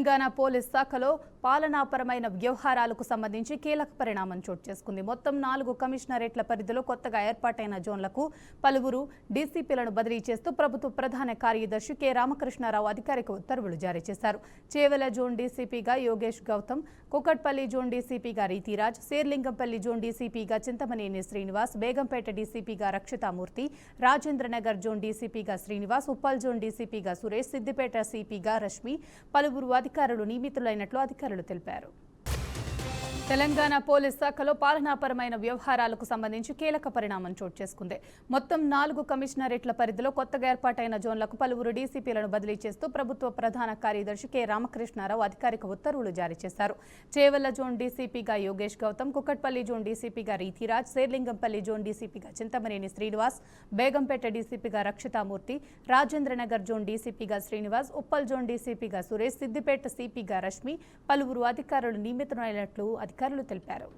Telangana police శాఖలో పాలనాపరమైన వ్యవహారాలకు సంబంధించి కీలక పరిణామం చోటు చేసుకుంది. మొత్తం 4 కమిషనరేట్ల పరిధిలో కొత్తగా ఏర్పాటైన జోన్లకు పలువురు డీసీపీలను బదిలీ చేస్తూ ప్రభుత్వ ప్రధాన కార్యదర్శి కె రామకృష్ణారావు అధికారిక ఉత్తర్వులు జారీ చేశారు. చేవెల జోన్ డీసీపీగా యోగేష్ గౌతమ్, కుకట్పల్లి జోన్ డీసీపీగా రీతిరాజ్, శేర్లింగంపల్లి జోన్ డీసీపీగా చింతమనేని శ్రీనివాస్, బేగంపేట డీసీపీగా రక్షితామూర్తి, రాజేంద్రనగర్ జోన్ డీసీపీగా శ్రీనివాస్, ఉప్పల్ జోన్ డీసీపీగా సురేష్, సిద్దిపేట సిపిగా రష్మి పలువురు అధికారులు నియమితులైనట్లు అధికారులు తెలిపారు. తెలంగాణ పోలీస్ శాఖలో పాలనాపరమైన వ్యవహారాలకు సంబంధించి కీలక పరిణామం చోటు చేసుకుంది. మొత్తం 4 కమిషనరేట్ల పరిధిలో కొత్తగా ఏర్పాటైన జోన్లకు పలువురు డీసీపీలను బదిలీ చేస్తూ ప్రభుత్వ ప్రధాన కార్యదర్శి కె రామకృష్ణారావు అధికారిక ఉత్తర్వులు జారీ చేశారు. చేవెళ్ల జోన్ డీసీపీగా యోగేష్ గౌతమ్, కుకట్పల్లి జోన్ డీసీపీగా రీతిరాజ్, శేర్లింగంపల్లి జోన్ డీసీపీగా చింతమనేని శ్రీనివాస్, బేగంపేట డీసీపీగా రక్షితామూర్తి, రాజేంద్రనగర్ జోన్ డీసీపీగా శ్రీనివాస్, ఉప్పల్ జోన్ డీసీపీగా సురేష్, సిద్దిపేట సిపిగా రష్మి పలువురు అధికారులు నియమితులైనట్లు అధికారులు తెలిపారు.